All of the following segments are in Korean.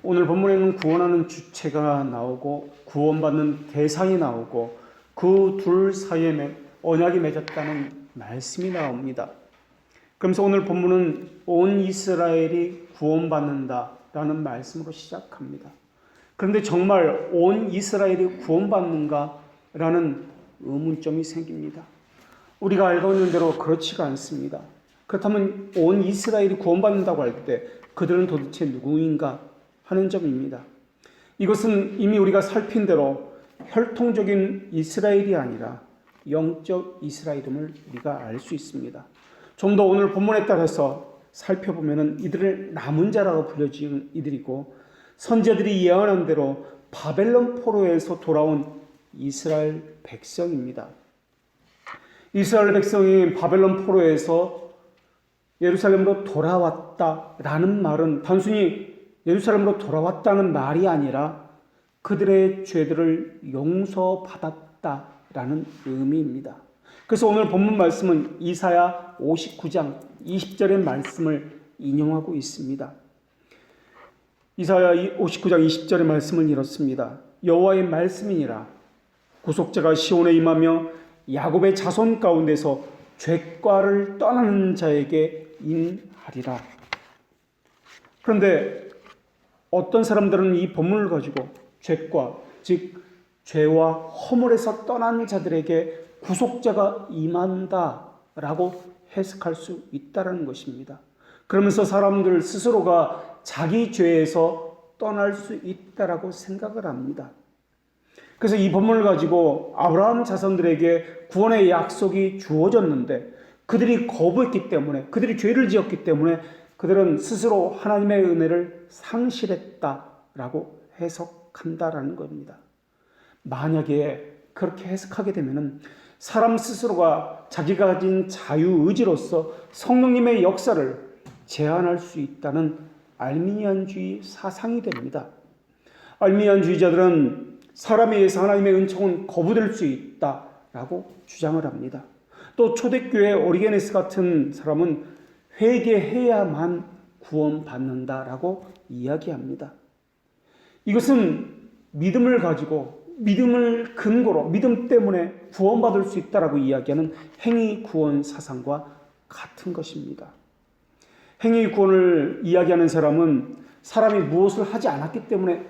오늘 본문에는 구원하는 주체가 나오고 구원받는 대상이 나오고 그 둘 사이에 언약이 맺었다는 말씀이 나옵니다. 그러면서 오늘 본문은 온 이스라엘이 구원받는다라는 말씀으로 시작합니다. 그런데 정말 온 이스라엘이 구원받는가라는 의문점이 생깁니다. 우리가 알고 있는 대로 그렇지가 않습니다. 그렇다면 온 이스라엘이 구원받는다고 할 때 그들은 도대체 누구인가 하는 점입니다. 이것은 이미 우리가 살핀 대로 혈통적인 이스라엘이 아니라 영적 이스라엘임을 우리가 알 수 있습니다. 좀 더 오늘 본문에 따라서 살펴보면 이들을 남은 자라고 불려지는 이들이고 선지자들이 예언한 대로 바벨론 포로에서 돌아온 이스라엘 백성입니다. 이스라엘 백성이 바벨론 포로에서 예루살렘으로 돌아왔다라는 말은 단순히 예루살렘으로 돌아왔다는 말이 아니라 그들의 죄들을 용서받았다라는 의미입니다. 그래서 오늘 본문 말씀은 이사야 59장 20절의 말씀을 인용하고 있습니다. 이사야 59장 20절의 말씀은 이렇습니다. 여호와의 말씀이니라. 구속자가 시온에 임하며 야곱의 자손 가운데서 죄과를 떠나는 자에게 임하리라. 그런데 어떤 사람들은 이 본문을 가지고 죄과, 즉 죄와 허물에서 떠난 자들에게 구속자가 임한다라고 해석할 수 있다는 것입니다. 그러면서 사람들 스스로가 자기 죄에서 떠날 수 있다라고 생각을 합니다. 그래서 이 본문을 가지고 아브라함 자손들에게 구원의 약속이 주어졌는데 그들이 거부했기 때문에, 그들이 죄를 지었기 때문에 그들은 스스로 하나님의 은혜를 상실했다라고 해석한다라는 겁니다. 만약에 그렇게 해석하게 되면 사람 스스로가 자기가 가진 자유의지로서 성령님의 역사를 제한할 수 있다는 알미니안주의 사상이 됩니다. 알미니안주의자들은 사람에 의해서 하나님의 은총은 거부될 수 있다라고 주장을 합니다. 또 초대교회 오리게네스 같은 사람은 회개해야만 구원받는다라고 이야기합니다. 이것은 믿음을 가지고 믿음을 근거로 믿음 때문에 구원받을 수 있다라고 이야기하는 행위 구원 사상과 같은 것입니다. 행위 구원을 이야기하는 사람은 사람이 무엇을 하지 않았기 때문에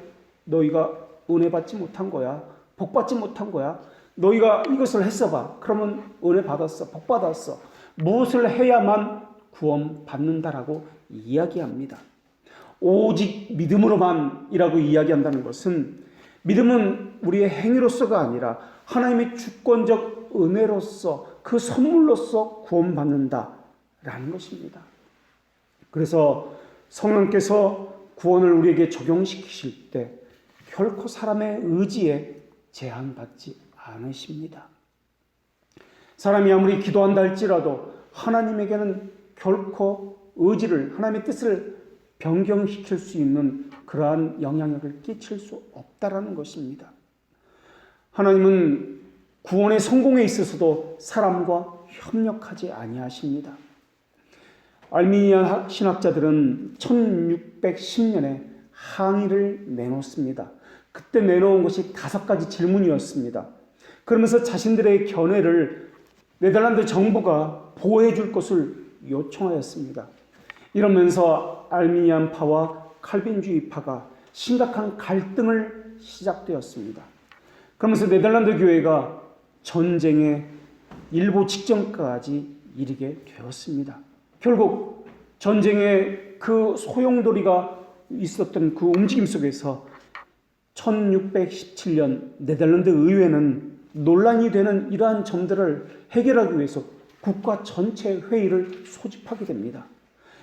너희가 은혜 받지 못한 거야, 복 받지 못한 거야, 너희가 이것을 했어봐, 그러면 은혜 받았어, 복 받았어, 무엇을 해야만 구원받는다라고 이야기합니다. 오직 믿음으로만이라고 이야기한다는 것은 믿음은 우리의 행위로서가 아니라 하나님의 주권적 은혜로서 그 선물로서 구원받는다라는 것입니다. 그래서 성령께서 구원을 우리에게 적용시키실 때 결코 사람의 의지에 제한받지 않으십니다. 사람이 아무리 기도한다 할지라도 하나님에게는 결코 의지를, 하나님의 뜻을 변경시킬 수 있는 그러한 영향력을 끼칠 수 없다라는 것입니다. 하나님은 구원의 성공에 있어서도 사람과 협력하지 아니하십니다. 알미니안 신학자들은 1610년에 항의를 내놓습니다. 그때 내놓은 것이 5가지 질문이었습니다. 그러면서 자신들의 견해를 네덜란드 정부가 보호해 줄 것을 요청하였습니다. 이러면서 알미니안파와 칼빈주의파가 심각한 갈등을 시작되었습니다. 그러면서 네덜란드 교회가 전쟁의 일보 직전까지 이르게 되었습니다. 결국 전쟁의 그 소용돌이가 있었던 그 움직임 속에서 1617년 네덜란드 의회는 논란이 되는 이러한 점들을 해결하기 위해서 국가 전체 회의를 소집하게 됩니다.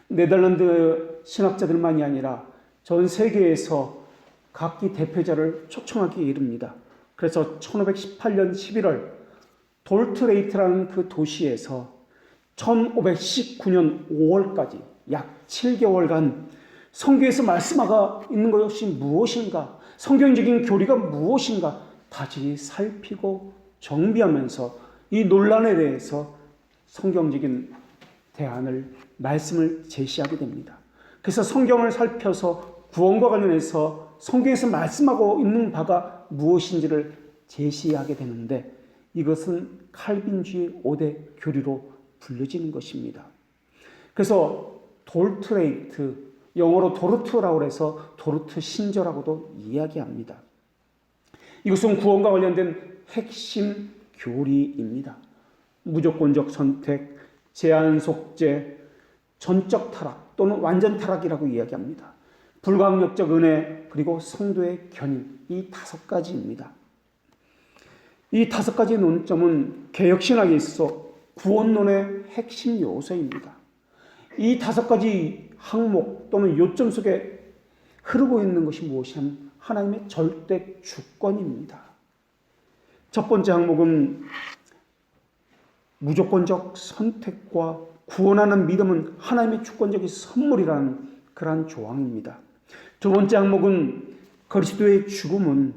네덜란드 신학자들만이 아니라 전 세계에서 각기 대표자를 초청하기에 이릅니다. 그래서 1518년 11월 돌트레이트라는 그 도시에서 1519년 5월까지 약 7개월간 성경에서 말씀하고 있는 것이 무엇인가, 성경적인 교리가 무엇인가 다시 살피고 정비하면서 이 논란에 대해서 성경적인 대안을, 말씀을 제시하게 됩니다. 그래서 성경을 살펴서 구원과 관련해서 성경에서 말씀하고 있는 바가 무엇인지를 제시하게 되는데 이것은 칼빈주의 5대 교리로 불려지는 것입니다. 그래서 돌트레이트, 영어로 도르트라고 해서 도르트 신조라고도 이야기합니다. 이것은 구원과 관련된 핵심 교리입니다. 무조건적 선택, 제한 속죄, 전적 타락 또는 완전 타락이라고 이야기합니다. 불강력적 은혜, 그리고 성도의 견인, 이 5가지입니다. 이 5가지 논점은 개혁신학에 있어 구원론의 핵심 요소입니다. 이 5가지 항목 또는 요점 속에 흐르고 있는 것이 무엇이냐면 하나님의 절대 주권입니다. 첫 번째 항목은 무조건적 선택과 구원하는 믿음은 하나님의 주권적인 선물이라는 그러한 조항입니다. 두 번째 항목은 그리스도의 죽음은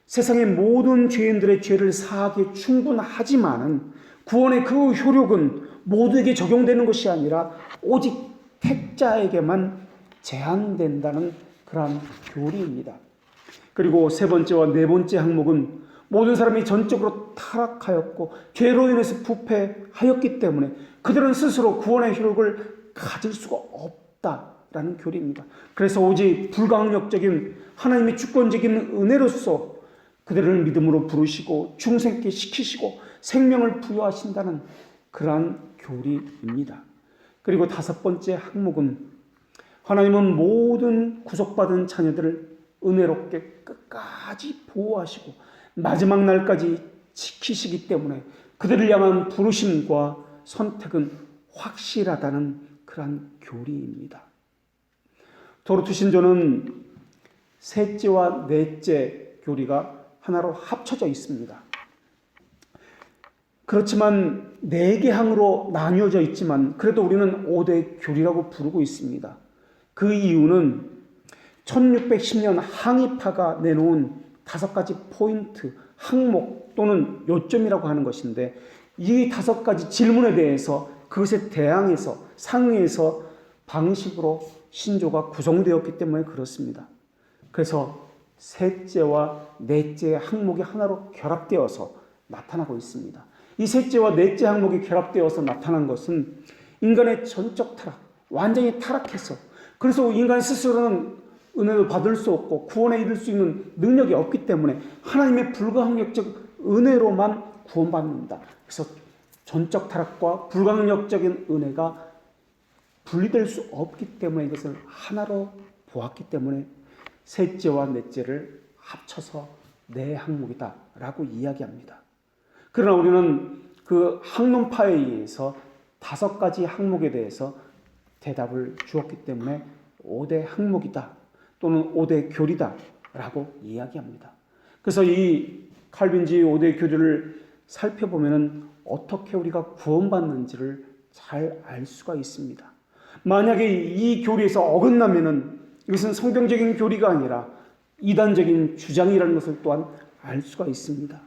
세상의 모든 죄인들의 죄를 사하기에 충분하지만은 구원의 그 효력은 모두에게 적용되는 것이 아니라 오직 택자에게만 제한된다는 그러한 교리입니다. 그리고 세 번째와 네 번째 항목은 모든 사람이 전적으로 타락하였고 죄로 인해서 부패하였기 때문에 그들은 스스로 구원의 효력을 가질 수가 없다라는 교리입니다. 그래서 오직 불강력적인 하나님의 주권적인 은혜로서 그들을 믿음으로 부르시고 중생케 시키시고 생명을 부여하신다는 그러한 교리입니다. 그리고 다섯 번째 항목은 하나님은 모든 구속받은 자녀들을 은혜롭게 끝까지 보호하시고 마지막 날까지 지키시기 때문에 그들을 향한 부르심과 선택은 확실하다는 그러한 교리입니다. 도르트 신조는 셋째와 넷째 교리가 하나로 합쳐져 있습니다. 그렇지만 4개 항으로 나뉘어져 있지만 그래도 우리는 5대 교리라고 부르고 있습니다. 그 이유는 1610년 항의파가 내놓은 5가지 포인트, 항목 또는 요점이라고 하는 것인데 이 5가지 질문에 대해서 그것에 대항해서 상의해서 방식으로 신조가 구성되었기 때문에 그렇습니다. 그래서 셋째와 넷째 항목이 하나로 결합되어서 나타나고 있습니다. 이 셋째와 넷째 항목이 결합되어서 나타난 것은 인간의 전적 타락, 완전히 타락해서 그래서 인간 스스로는 은혜를 받을 수 없고 구원에 이를 수 있는 능력이 없기 때문에 하나님의 불가항력적 은혜로만 구원받는다. 그래서 전적 타락과 불가항력적인 은혜가 분리될 수 없기 때문에 이것을 하나로 보았기 때문에 셋째와 넷째를 합쳐서 네 항목이다라고 이야기합니다. 그러나 우리는 그 학론파에 의해서 5가지 항목에 대해서 대답을 주었기 때문에 5대 항목이다 또는 5대 교리다라고 이야기합니다. 그래서 이 칼빈주의 5대 교리를 살펴보면 어떻게 우리가 구원받는지를 잘 알 수가 있습니다. 만약에 이 교리에서 어긋나면은 이것은 성경적인 교리가 아니라 이단적인 주장이라는 것을 또한 알 수가 있습니다.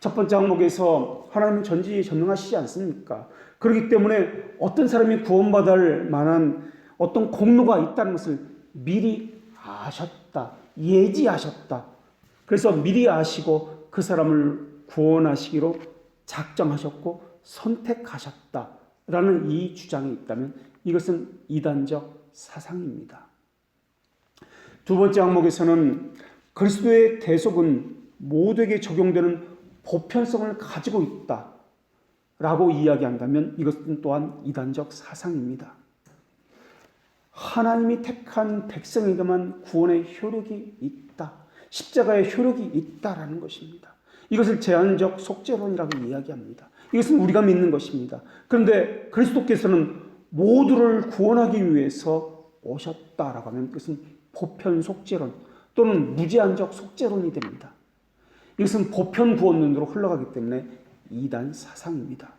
첫 번째 항목에서 하나님은 전지전능하시지 않습니까? 그렇기 때문에 어떤 사람이 구원받을 만한 어떤 공로가 있다는 것을 미리 아셨다, 예지하셨다. 그래서 미리 아시고 그 사람을 구원하시기로 작정하셨고 선택하셨다라는 이 주장이 있다면 이것은 이단적 사상입니다. 두 번째 항목에서는 그리스도의 대속은 모두에게 적용되는 보편성을 가지고 있다라고 이야기한다면 이것은 또한 이단적 사상입니다. 하나님이 택한 백성에게만 구원의 효력이 있다. 십자가의 효력이 있다라는 것입니다. 이것을 제한적 속죄론이라고 이야기합니다. 이것은 우리가 믿는 것입니다. 그런데 그리스도께서는 모두를 구원하기 위해서 오셨다라고 하면 이것은 보편 속죄론 또는 무제한적 속죄론이 됩니다. 이것은 보편 구원론으로 흘러가기 때문에 이단 사상입니다.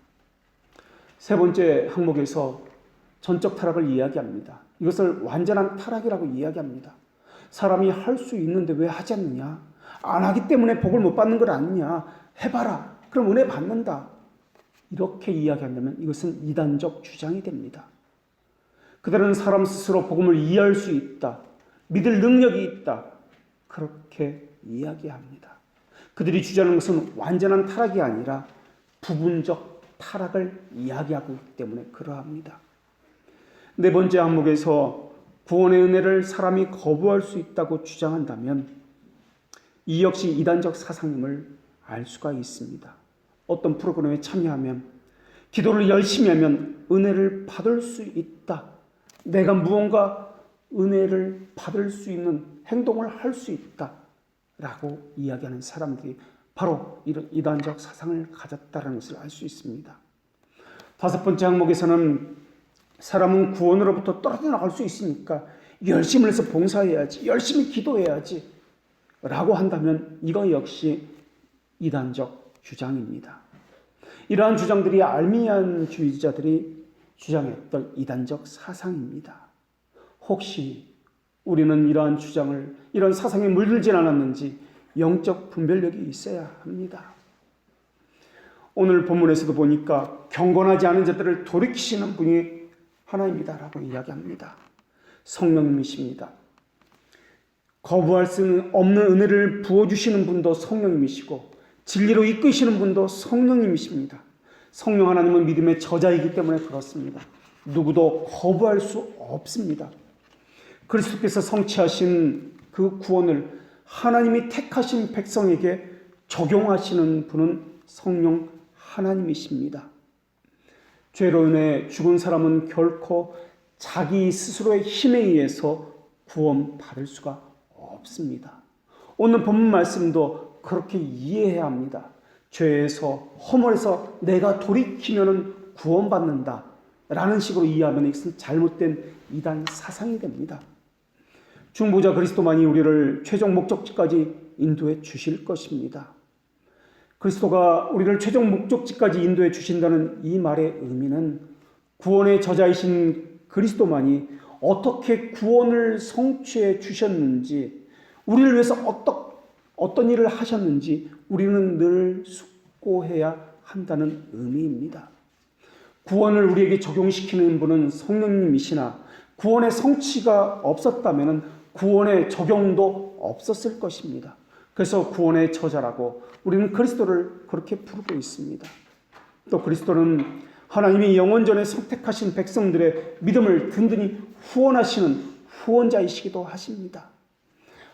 세 번째 항목에서 전적 타락을 이야기합니다. 이것을 완전한 타락이라고 이야기합니다. 사람이 할 수 있는데 왜 하지 않느냐? 안 하기 때문에 복을 못 받는 것 아니냐? 해봐라. 그럼 은혜 받는다. 이렇게 이야기한다면 이것은 이단적 주장이 됩니다. 그들은 사람 스스로 복음을 이해할 수 있다. 믿을 능력이 있다. 그렇게 이야기합니다. 그들이 주장하는 것은 완전한 타락이 아니라 부분적 타락을 이야기하고 있기 때문에 그러합니다. 네 번째 항목에서 구원의 은혜를 사람이 거부할 수 있다고 주장한다면 이 역시 이단적 사상임을 알 수가 있습니다. 어떤 프로그램에 참여하면, 기도를 열심히 하면 은혜를 받을 수 있다. 내가 무언가 은혜를 받을 수 있는 행동을 할 수 있다. 라고 이야기하는 사람들이 바로 이런 이단적 사상을 가졌다는 것을 알 수 있습니다. 다섯 번째 항목에서는 사람은 구원으로부터 떨어져 나갈 수 있으니까 열심히 해서 봉사해야지, 열심히 기도해야지 라고 한다면 이거 역시 이단적 주장입니다. 이러한 주장들이 알미니안주의자들이 주장했던 이단적 사상입니다. 혹시 우리는 이러한 주장을, 이런 사상에 물들진 않았는지 영적 분별력이 있어야 합니다. 오늘 본문에서도 보니까 경건하지 않은 자들을 돌이키시는 분이 하나님이다라고 이야기합니다. 성령님이십니다. 거부할 수 없는 은혜를 부어주시는 분도 성령님이시고 진리로 이끄시는 분도 성령님이십니다. 성령 하나님은 믿음의 저자이기 때문에 그렇습니다. 누구도 거부할 수 없습니다. 그리스도께서 성취하신 그 구원을 하나님이 택하신 백성에게 적용하시는 분은 성령 하나님이십니다. 죄로 인해 죽은 사람은 결코 자기 스스로의 힘에 의해서 구원받을 수가 없습니다. 오늘 본문 말씀도 그렇게 이해해야 합니다. 죄에서 허물에서 내가 돌이키면 구원받는다 라는 식으로 이해하면 이것은 잘못된 이단 사상이 됩니다. 중보자 그리스도만이 우리를 최종 목적지까지 인도해 주실 것입니다. 그리스도가 우리를 최종 목적지까지 인도해 주신다는 이 말의 의미는 구원의 저자이신 그리스도만이 어떻게 구원을 성취해 주셨는지, 우리를 위해서 어떤 일을 하셨는지 우리는 늘 숙고해야 한다는 의미입니다. 구원을 우리에게 적용시키는 분은 성령님이시나 구원의 성취가 없었다면 구원의 적용도 없었을 것입니다. 그래서 구원의 저자라고 우리는 그리스도를 그렇게 부르고 있습니다. 또 그리스도는 하나님이 영원전에 선택하신 백성들의 믿음을 든든히 후원하시는 후원자이시기도 하십니다.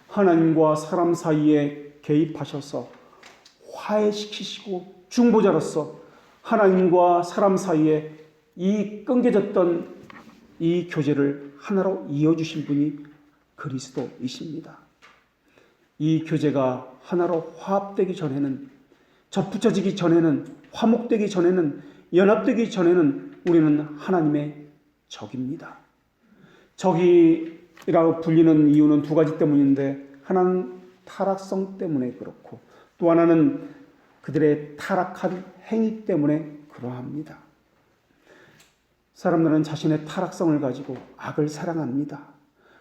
하나님과 사람 사이에 개입하셔서 화해시키시고 중보자로서 하나님과 사람 사이에 이 끊겨졌던 이 교제를 하나로 이어주신 분이 그리스도이십니다. 이 교제가 하나로 화합되기 전에는, 접붙여지기 전에는, 화목되기 전에는, 연합되기 전에는 우리는 하나님의 적입니다. 적이라고 불리는 이유는 두 가지 때문인데, 하나는 타락성 때문에 그렇고 또 하나는 그들의 타락한 행위 때문에 그러합니다. 사람들은 자신의 타락성을 가지고 악을 사랑합니다.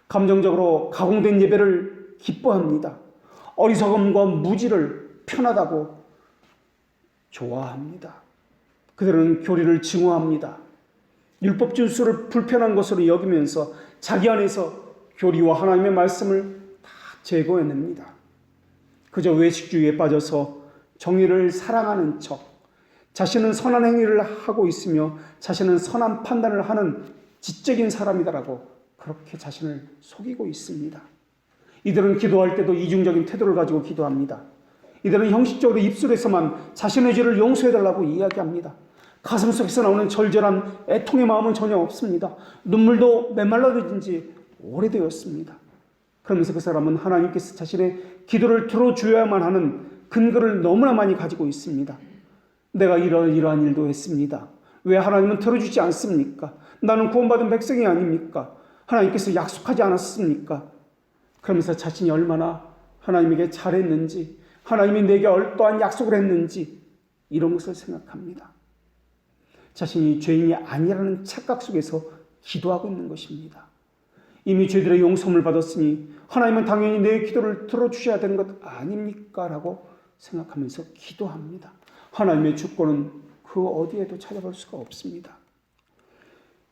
감정적으로 가공된 예배를 기뻐합니다. 어리석음과 무지를 편하다고 좋아합니다. 그들은 교리를 증오합니다. 율법 준수를 불편한 것으로 여기면서 자기 안에서 교리와 하나님의 말씀을 다 제거해냅니다. 그저 외식주의에 빠져서 정의를 사랑하는 척, 자신은 선한 행위를 하고 있으며 자신은 선한 판단을 하는 지적인 사람이다라고 그렇게 자신을 속이고 있습니다. 이들은 기도할 때도 이중적인 태도를 가지고 기도합니다. 이들은 형식적으로 입술에서만 자신의 죄를 용서해달라고 이야기합니다. 가슴 속에서 나오는 절절한 애통의 마음은 전혀 없습니다. 눈물도 메말라진 지 오래되었습니다. 그러면서 그 사람은 하나님께서 자신의 기도를 들어줘야만 하는 근거를 너무나 많이 가지고 있습니다. 내가 이러한 일도 했습니다. 왜 하나님은 들어주지 않습니까? 나는 구원받은 백성이 아닙니까? 하나님께서 약속하지 않았습니까? 그러면서 자신이 얼마나 하나님에게 잘했는지, 하나님이 내게 어떠한 약속을 했는지 이런 것을 생각합니다. 자신이 죄인이 아니라는 착각 속에서 기도하고 있는 것입니다. 이미 죄들의 용서를 받았으니 하나님은 당연히 내 기도를 들어주셔야 되는 것 아닙니까? 라고 생각하면서 기도합니다. 하나님의 주권은 그 어디에도 찾아볼 수가 없습니다.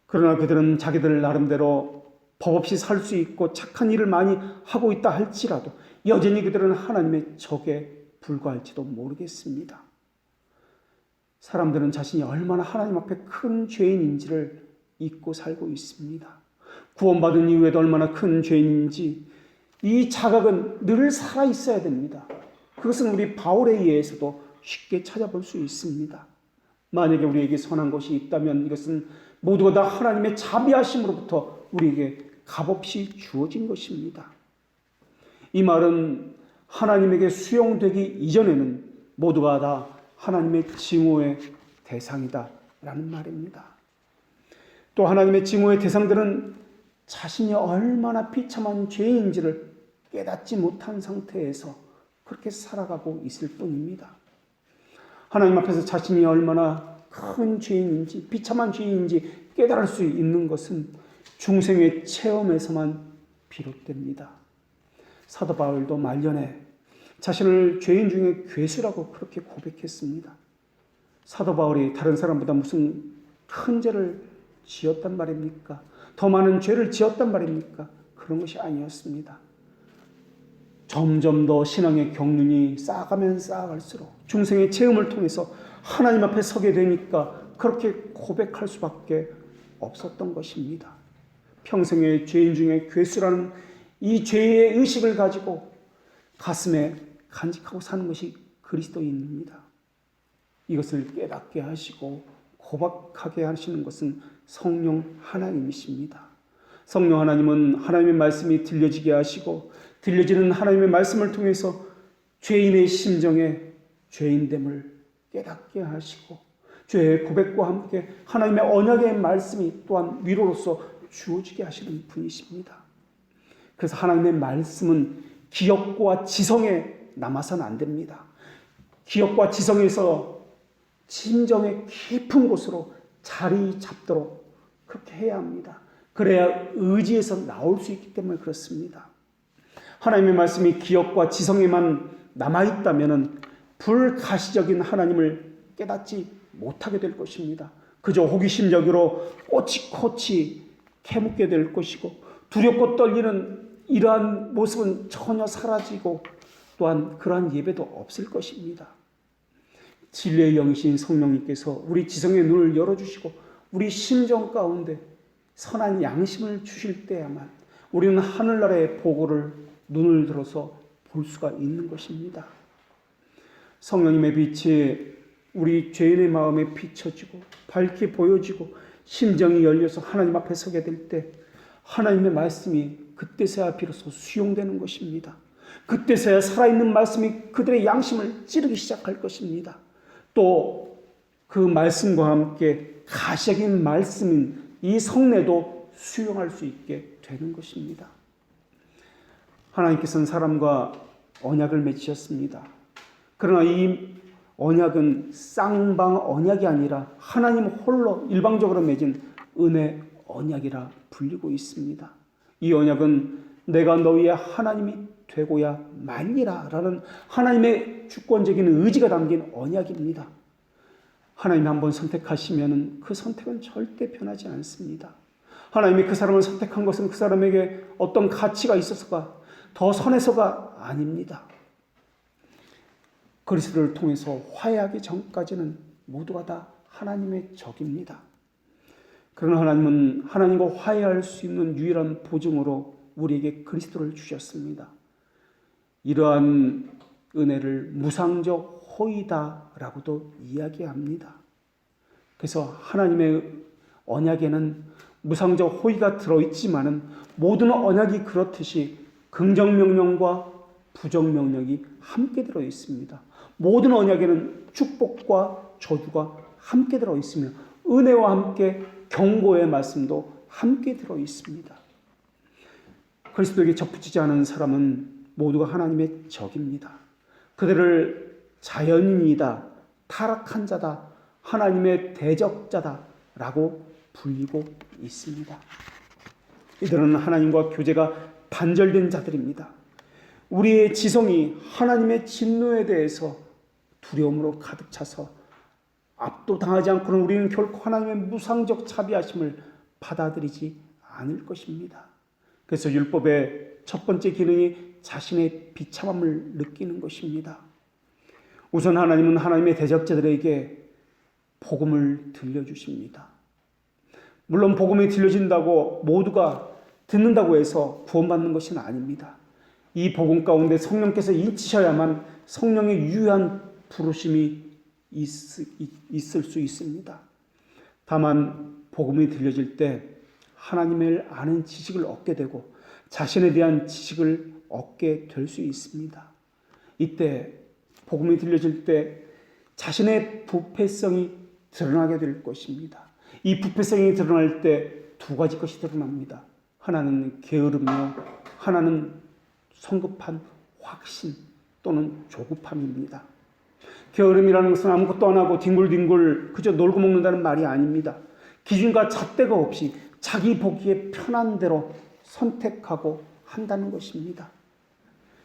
그러나 그들은 자기들 나름대로 법 없이 살 수 있고 착한 일을 많이 하고 있다 할지라도 여전히 그들은 하나님의 적에 불과할지도 모르겠습니다. 사람들은 자신이 얼마나 하나님 앞에 큰 죄인인지를 잊고 살고 있습니다. 구원받은 이후에도 얼마나 큰 죄인인지 이 자각은 늘 살아있어야 됩니다. 그것은 우리 바울에 의해서도 쉽게 찾아볼 수 있습니다. 만약에 우리에게 선한 것이 있다면 이것은 모두가 다 하나님의 자비하심으로부터 우리에게 값없이 주어진 것입니다. 이 말은 하나님에게 수용되기 이전에는 모두가 다 하나님의 증오의 대상이다 라는 말입니다. 또 하나님의 증오의 대상들은 자신이 얼마나 비참한 죄인인지를 깨닫지 못한 상태에서 그렇게 살아가고 있을 뿐입니다. 하나님 앞에서 자신이 얼마나 큰 죄인인지 비참한 죄인인지 깨달을 수 있는 것은 중생의 체험에서만 비롯됩니다. 사도 바울도 말년에 자신을 죄인 중에 괴수라고 그렇게 고백했습니다. 사도 바울이 다른 사람보다 무슨 큰 죄를 지었단 말입니까? 더 많은 죄를 지었단 말입니까? 그런 것이 아니었습니다. 점점 더 신앙의 경륜이 쌓아가면 쌓아갈수록 중생의 체험을 통해서 하나님 앞에 서게 되니까 그렇게 고백할 수밖에 없었던 것입니다. 평생의 죄인 중에 괴수라는 이 죄의 의식을 가지고 가슴에 간직하고 사는 것이 그리스도인입니다. 이것을 깨닫게 하시고 고백하게 하시는 것은 성령 하나님이십니다. 성령 하나님은 하나님의 말씀이 들려지게 하시고 들려지는 하나님의 말씀을 통해서 죄인의 심정에 죄인됨을 깨닫게 하시고 죄의 고백과 함께 하나님의 언약의 말씀이 또한 위로로서 주어지게 하시는 분이십니다. 그래서 하나님의 말씀은 기억과 지성에 남아서는 안 됩니다. 기억과 지성에서 심정의 깊은 곳으로 자리 잡도록 그렇게 해야 합니다. 그래야 의지에서 나올 수 있기 때문에 그렇습니다. 하나님의 말씀이 기억과 지성에만 남아있다면 불가시적인 하나님을 깨닫지 못하게 될 것입니다. 그저 호기심적으로 꼬치꼬치 캐묻게 될 것이고 두렵고 떨리는 이러한 모습은 전혀 사라지고 또한 그러한 예배도 없을 것입니다. 진리의 영이신 성령님께서 우리 지성의 눈을 열어주시고 우리 심정 가운데 선한 양심을 주실 때야만 우리는 하늘나라의 보고를 눈을 들어서 볼 수가 있는 것입니다. 성령님의 빛이 우리 죄인의 마음에 비춰지고 밝게 보여지고 심정이 열려서 하나님 앞에 서게 될 때 하나님의 말씀이 그때서야 비로소 수용되는 것입니다. 그때서야 살아있는 말씀이 그들의 양심을 찌르기 시작할 것입니다. 또 그 말씀과 함께 가시적인 말씀인 이 성례도 수용할 수 있게 되는 것입니다. 하나님께서는 사람과 언약을 맺으셨습니다. 그러나 이 언약은 쌍방 언약이 아니라 하나님 홀로 일방적으로 맺은 은혜 언약이라 불리고 있습니다. 이 언약은 내가 너희의 하나님이 되고야 말리라 라는 하나님의 주권적인 의지가 담긴 언약입니다. 하나님이 한번 선택하시면 그 선택은 절대 변하지 않습니다. 하나님이 그 사람을 선택한 것은 그 사람에게 어떤 가치가 있어서가 더 선해서가 아닙니다. 그리스도를 통해서 화해하기 전까지는 모두가 다 하나님의 적입니다. 그러나 하나님은 하나님과 화해할 수 있는 유일한 보증으로 우리에게 그리스도를 주셨습니다. 이러한 은혜를 무상적 호의다라고도 이야기합니다. 그래서 하나님의 언약에는 무상적 호의가 들어있지만은 모든 언약이 그렇듯이 긍정명령과 부정명령이 함께 들어있습니다. 모든 언약에는 축복과 저주가 함께 들어있으며 은혜와 함께 경고의 말씀도 함께 들어있습니다. 그리스도에게 접붙이지 않은 사람은 모두가 하나님의 적입니다. 그들을 자연인이다, 타락한 자다, 하나님의 대적자다라고 불리고 있습니다. 이들은 하나님과 교제가 단절된 자들입니다. 우리의 지성이 하나님의 진노에 대해서 두려움으로 가득 차서 압도당하지 않고는 우리는 결코 하나님의 무상적 자비하심을 받아들이지 않을 것입니다. 그래서 율법의 첫 번째 기능이 자신의 비참함을 느끼는 것입니다. 우선 하나님은 하나님의 대적자들에게 복음을 들려주십니다. 물론 복음이 들려진다고 모두가 듣는다고 해서 구원받는 것은 아닙니다. 이 복음 가운데 성령께서 인치셔야만 성령의 유효한 부르심이 있을 수 있습니다. 다만 복음이 들려질 때 하나님을 아는 지식을 얻게 되고 자신에 대한 지식을 얻게 될 수 있습니다. 이때 복음이 들려질 때 자신의 부패성이 드러나게 될 것입니다. 이 부패성이 드러날 때 두 가지 것이 드러납니다. 하나는 게으름이요, 하나는 성급한 확신 또는 조급함입니다. 게으름이라는 것은 아무것도 안 하고 뒹굴뒹굴 그저 놀고 먹는다는 말이 아닙니다. 기준과 잣대가 없이 자기 보기에 편한 대로 선택하고 한다는 것입니다.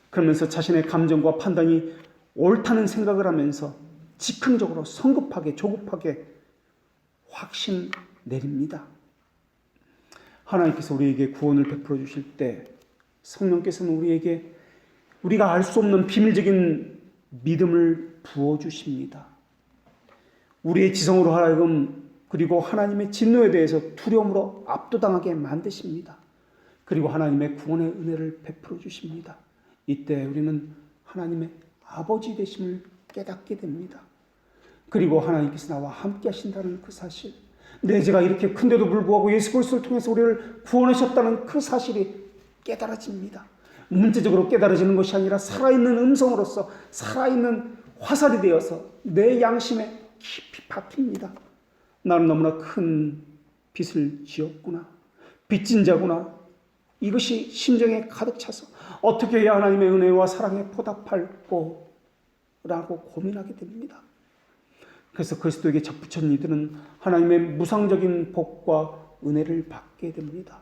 그러면서 자신의 감정과 판단이 옳다는 생각을 하면서 즉흥적으로 성급하게 조급하게 확신 내립니다. 하나님께서 우리에게 구원을 베풀어 주실 때 성령께서는 우리에게 우리가 알 수 없는 비밀적인 믿음을 부어주십니다. 우리의 지성으로 하여금 그리고 하나님의 진노에 대해서 두려움으로 압도당하게 만드십니다. 그리고 하나님의 구원의 은혜를 베풀어 주십니다. 이때 우리는 하나님의 아버지 되심을 깨닫게 됩니다. 그리고 하나님께서 나와 함께 하신다는 그 사실, 내 죄가 이렇게 큰데도 불구하고 예수 그리스도를 통해서 우리를 구원하셨다는 그 사실이 깨달아집니다. 문제적으로 깨달아지는 것이 아니라 살아있는 음성으로서 살아있는 화살이 되어서 내 양심에 깊이 박힙니다. 나는 너무나 큰 빚을 지었구나, 빚진 자구나. 이것이 심정에 가득 차서 어떻게 해야 하나님의 은혜와 사랑에 보답할꼬 라고 고민하게 됩니다. 그래서 그리스도에게 접붙인 이들은 하나님의 무상적인 복과 은혜를 받게 됩니다.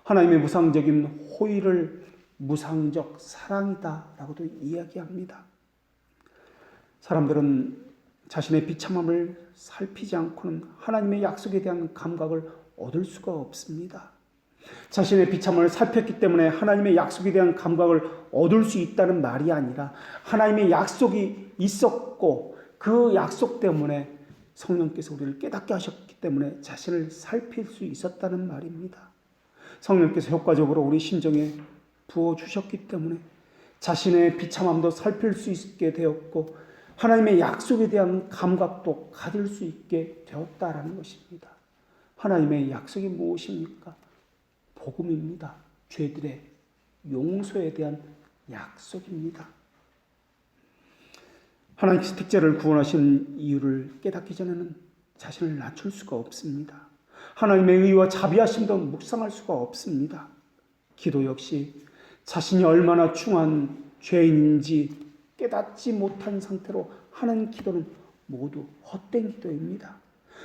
하나님의 무상적인 호의를 무상적 사랑이다라고도 이야기합니다. 사람들은 자신의 비참함을 살피지 않고는 하나님의 약속에 대한 감각을 얻을 수가 없습니다. 자신의 비참함을 살폈기 때문에 하나님의 약속에 대한 감각을 얻을 수 있다는 말이 아니라 하나님의 약속이 있었고 그 약속 때문에 성령께서 우리를 깨닫게 하셨기 때문에 자신을 살필 수 있었다는 말입니다. 성령께서 효과적으로 우리 심정에 부어주셨기 때문에 자신의 비참함도 살필 수 있게 되었고 하나님의 약속에 대한 감각도 가질 수 있게 되었다라는 것입니다. 하나님의 약속이 무엇입니까? 복음입니다. 죄들의 용서에 대한 약속입니다. 하나님께서 특자를 구원하신 이유를 깨닫기 전에는 자신을 낮출 수가 없습니다. 하나님의 의와 자비하심도 묵상할 수가 없습니다. 기도 역시 자신이 얼마나 중한 죄인인지 깨닫지 못한 상태로 하는 기도는 모두 헛된 기도입니다.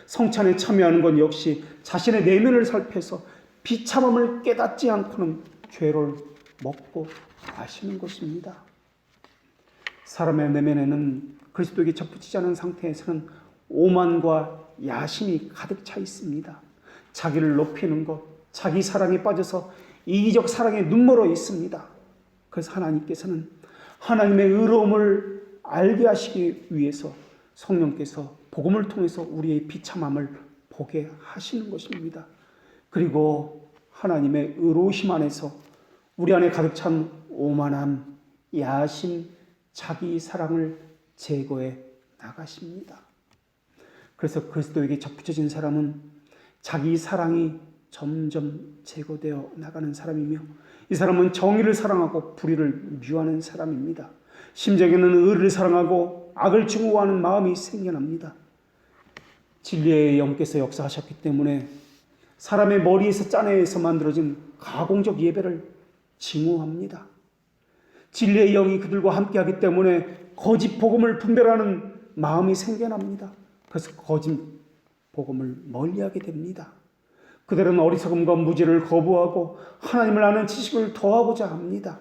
성찬에 참여하는 것 역시 자신의 내면을 살펴서 비참함을 깨닫지 않고는 죄를 먹고 마시는 것입니다. 사람의 내면에는 그리스도에게 접붙이지 않은 상태에서는 오만과 야심이 가득 차 있습니다. 자기를 높이는 것, 자기 사랑에 빠져서 이기적 사랑에 눈멀어 있습니다. 그래서 하나님께서는 하나님의 의로움을 알게 하시기 위해서 성령께서 복음을 통해서 우리의 비참함을 보게 하시는 것입니다. 그리고 하나님의 의로우심 안에서 우리 안에 가득 찬 오만함, 야심, 자기 사랑을 제거해 나가십니다. 그래서 그리스도에게 접붙여진 사람은 자기 사랑이 점점 제거되어 나가는 사람이며 이 사람은 정의를 사랑하고 불의를 미워하는 사람입니다. 심정에는 의를 사랑하고 악을 증오하는 마음이 생겨납니다. 진리의 영께서 역사하셨기 때문에 사람의 머리에서 짜내서 만들어진 가공적 예배를 증오합니다. 진리의 영이 그들과 함께하기 때문에 거짓 복음을 분별하는 마음이 생겨납니다. 그래서 거짓 복음을 멀리하게 됩니다. 그들은 어리석음과 무지를 거부하고 하나님을 아는 지식을 더하고자 합니다.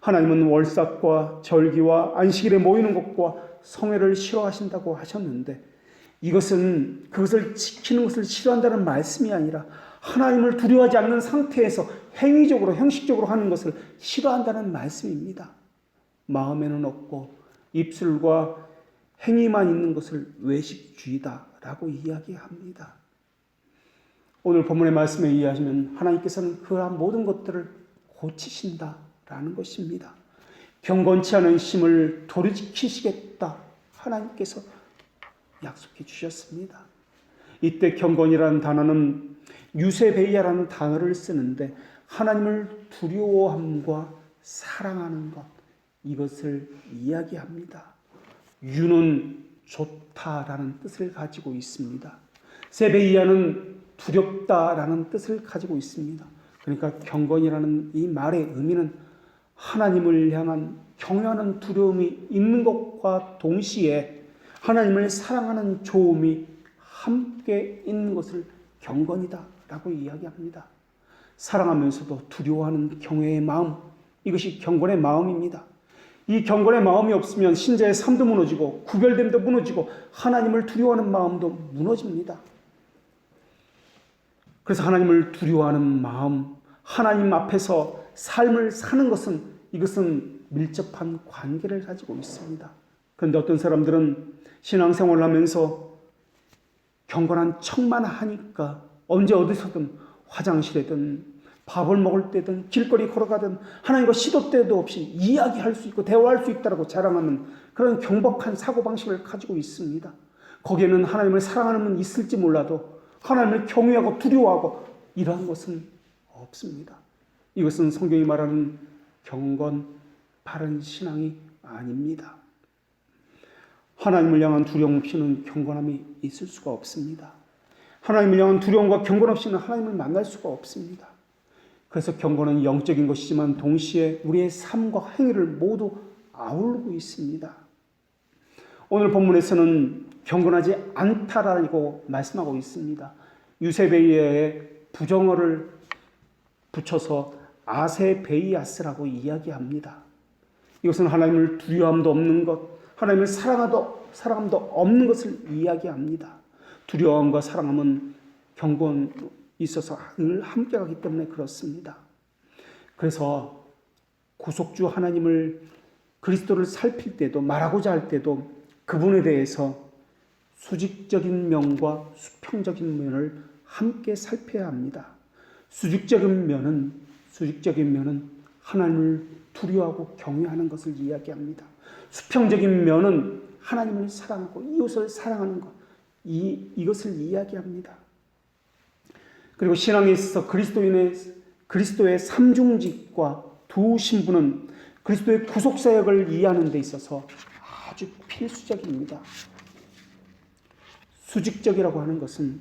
하나님은 월삭과 절기와 안식일에 모이는 것과 성회를 싫어하신다고 하셨는데 이것은 그것을 지키는 것을 싫어한다는 말씀이 아니라 하나님을 두려워하지 않는 상태에서 행위적으로 형식적으로 하는 것을 싫어한다는 말씀입니다. 마음에는 없고 입술과 행위만 있는 것을 외식주의다라고 이야기합니다. 오늘 본문의 말씀에 의하면 하나님께서는 그러한 모든 것들을 고치신다라는 것입니다. 경건치 않은 심을 도리지키시겠다 하나님께서 약속해 주셨습니다. 이때 경건이라는 단어는 유세베이아라는 단어를 쓰는데 하나님을 두려워함과 사랑하는 것, 이것을 이야기합니다. 유는 좋다라는 뜻을 가지고 있습니다. 세베이아는 두렵다라는 뜻을 가지고 있습니다. 그러니까 경건이라는 이 말의 의미는 하나님을 향한 경외하는 두려움이 있는 것과 동시에 하나님을 사랑하는 좋음이 함께 있는 것을 경건이다라고 이야기합니다. 사랑하면서도 두려워하는 경외의 마음, 이것이 경건의 마음입니다. 이 경건의 마음이 없으면 신자의 삶도 무너지고 구별됨도 무너지고 하나님을 두려워하는 마음도 무너집니다. 그래서 하나님을 두려워하는 마음, 하나님 앞에서 삶을 사는 것은 이것은 밀접한 관계를 가지고 있습니다. 그런데 어떤 사람들은 신앙생활을 하면서 경건한 척만 하니까 언제 어디서든 화장실에든 밥을 먹을 때든 길거리 걸어가든 하나님과 시도 때도 없이 이야기할 수 있고 대화할 수 있다고 자랑하는 그런 경박한 사고방식을 가지고 있습니다. 거기에는 하나님을 사랑하는 분이 있을지 몰라도 하나님을 경외하고 두려워하고 이러한 것은 없습니다. 이것은 성경이 말하는 경건, 바른 신앙이 아닙니다. 하나님을 향한 두려움 없이는 경건함이 있을 수가 없습니다. 하나님을 향한 두려움과 경건 없이는 하나님을 만날 수가 없습니다. 그래서 경건은 영적인 것이지만 동시에 우리의 삶과 행위를 모두 아우르고 있습니다. 오늘 본문에서는 경건하지 않다라고 말씀하고 있습니다. 유세베이아의 부정어를 붙여서 아세베이아스라고 이야기합니다. 이것은 하나님을 두려움도 없는 것, 하나님을 사랑함도 없는 것을 이야기합니다. 두려움과 사랑함은 경건에 있어서 늘 함께 가기 때문에 그렇습니다. 그래서 구속주 하나님을 그리스도를 살필 때도 말하고자 할 때도 그분에 대해서 수직적인 면과 수평적인 면을 함께 살펴야 합니다. 수직적인 면은 하나님을 두려워하고 경외하는 것을 이야기합니다. 수평적인 면은 하나님을 사랑하고 이웃을 사랑하는 것, 이것을 이야기합니다. 그리고 신앙에 있어서 그리스도의 삼중직과 두 신부는 그리스도의 구속사역을 이해하는 데 있어서 아주 필수적입니다. 수직적이라고 하는 것은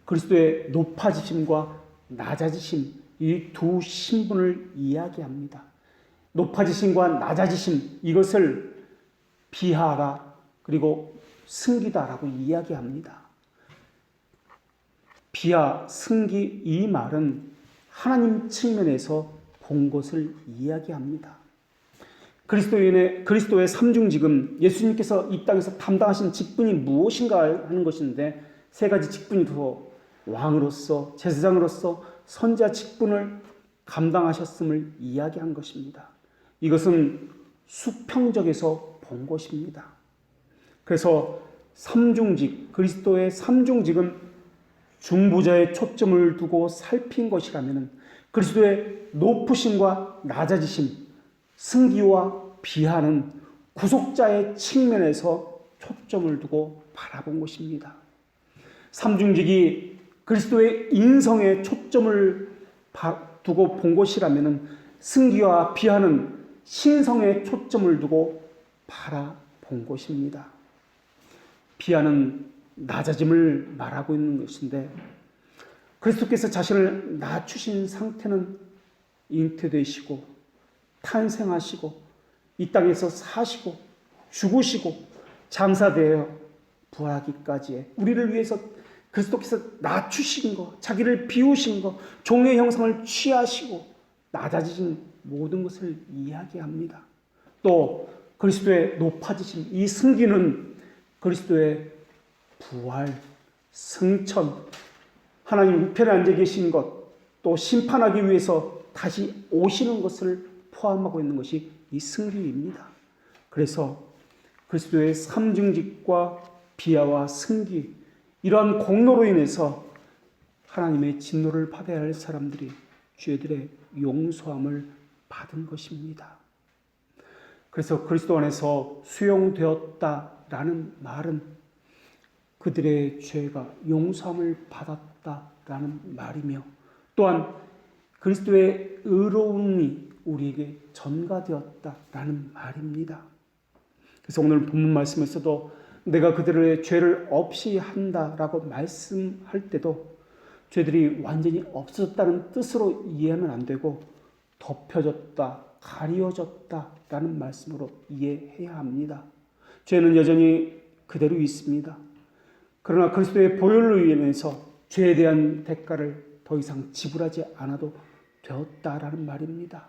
그리스도의 높아지심과 낮아지심, 이 두 신분을 이야기합니다. 높아지심과 낮아지심, 이것을 비하하라 그리고 승기다라고 이야기합니다. 비하, 승기, 이 말은 하나님 측면에서 본 것을 이야기합니다. 그리스도의 삼중직은 예수님께서 이 땅에서 담당하신 직분이 무엇인가 하는 것인데 세 가지 직분이 더 왕으로서 제사장으로서 선지자 직분을 감당하셨음을 이야기한 것입니다. 이것은 수평적에서 본 것입니다. 그래서 삼중직, 그리스도의 삼중직은 중보자의 초점을 두고 살핀 것이라면 그리스도의 높으심과 낮아지심, 승기와 비하는 구속자의 측면에서 초점을 두고 바라본 것입니다. 삼중직이 그리스도의 인성에 초점을 두고 본 것이라면 승기와 비하는 신성에 초점을 두고 바라본 것입니다. 비하는 낮아짐을 말하고 있는 것인데 그리스도께서 자신을 낮추신 상태는 잉태되시고 탄생하시고 이 땅에서 사시고 죽으시고 장사되어 부활하기까지의 우리를 위해서 그리스도께서 낮추신 것, 자기를 비우신 것, 종의 형상을 취하시고 낮아지신 모든 것을 이야기합니다. 또 그리스도의 높아지심, 이 승기는 그리스도의 부활, 승천, 하나님 우편에 앉아 계신 것, 또 심판하기 위해서 다시 오시는 것을 포함하고 있는 것이 이 승리입니다. 그래서 그리스도의 삼중직과 비하와 승기, 이러한 공로로 인해서 하나님의 진노를 받아야 할 사람들이 죄들의 용서함을 받은 것입니다. 그래서 그리스도 안에서 수용되었다라는 말은 그들의 죄가 용서함을 받았다라는 말이며, 또한 그리스도의 의로움이 우리에게 전가되었다라는 말입니다. 그래서 오늘 본문 말씀에서도 내가 그들의 죄를 없이 한다라고 말씀할 때도 죄들이 완전히 없어졌다는 뜻으로 이해하면 안 되고 덮여졌다, 가려졌다라는 말씀으로 이해해야 합니다. 죄는 여전히 그대로 있습니다. 그러나 그리스도의 보혈로 인해서 죄에 대한 대가를 더 이상 지불하지 않아도 되었다라는 말입니다.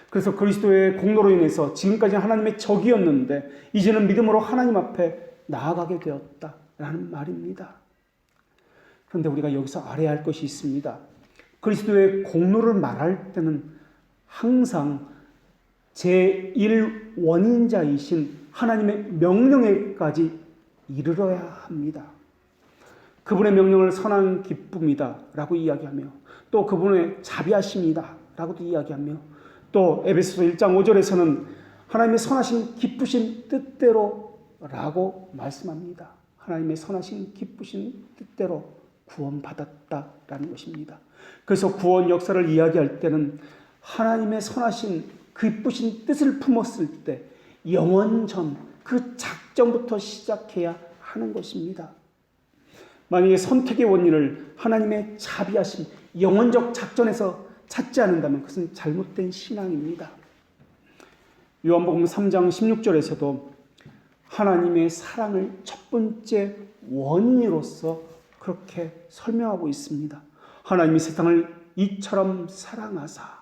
그래서 그리스도의 공로로 인해서 지금까지 하나님의 적이었는데 이제는 믿음으로 하나님 앞에 나아가게 되었다라는 말입니다. 그런데 우리가 여기서 알아야 할 것이 있습니다. 그리스도의 공로를 말할 때는 항상 제1원인자이신 하나님의 명령에까지 이르러야 합니다. 그분의 명령을 선한 기쁨이다 라고 이야기하며, 또 그분의 자비하심이다 라고도 이야기하며, 또 에베소서 1장 5절에서는 하나님의 선하신 기쁘신 뜻대로 라고 말씀합니다. 하나님의 선하신 기쁘신 뜻대로 구원받았다라는 것입니다. 그래서 구원 역사를 이야기할 때는 하나님의 선하신 기쁘신 뜻을 품었을 때 영원전 그 작전부터 시작해야 하는 것입니다. 만약에 선택의 원인을 하나님의 자비하심, 영원적 작전에서 찾지 않는다면 그것은 잘못된 신앙입니다. 요한복음 3장 16절에서도 하나님의 사랑을 첫 번째 원인으로서 그렇게 설명하고 있습니다. 하나님이 세상을 이처럼 사랑하사.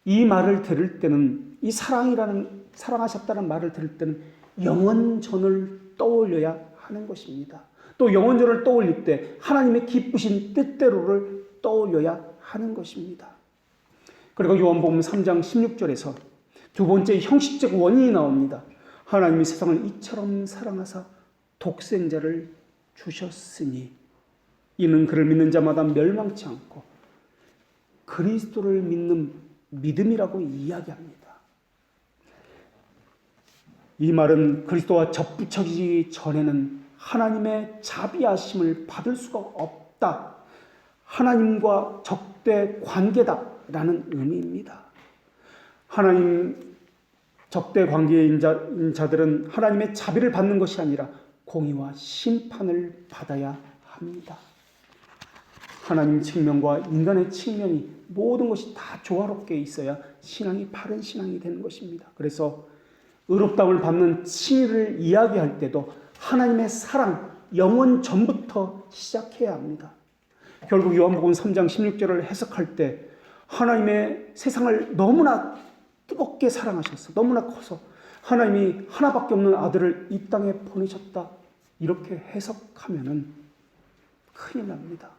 이 말을 들을 때는, 이 사랑하셨다는 말을 들을 때는 영원전을 떠올려야 하는 것입니다. 또 영원전을 떠올릴 때 하나님의 기쁘신 뜻대로를 떠올려야 하는 것입니다. 그리고 요한복음 3장 16절에서 두 번째 형식적 원인이 나옵니다. 하나님이 세상을 이처럼 사랑하사 독생자를 주셨으니 이는 그를 믿는 자마다 멸망치 않고 그리스도를 믿는 믿음이라고 이야기합니다. 이 말은 그리스도와 접붙여지기 전에는 하나님의 자비하심을 받을 수가 없다. 하나님과 적대 관계다라는 의미입니다. 하나님 적대 관계인 자들은 하나님의 자비를 받는 것이 아니라 공의와 심판을 받아야 합니다. 하나님 측면과 인간의 측면이 모든 것이 다 조화롭게 있어야 신앙이 바른 신앙이 되는 것입니다. 그래서 의롭다움을 받는 칭의를 이야기할 때도 하나님의 사랑, 영원 전부터 시작해야 합니다. 결국 요한복음 3장 16절을 해석할 때 하나님의 세상을 너무나 뜨겁게 사랑하셔서 너무나 커서 하나님이 하나밖에 없는 아들을 이 땅에 보내셨다. 이렇게 해석하면은 큰일 납니다.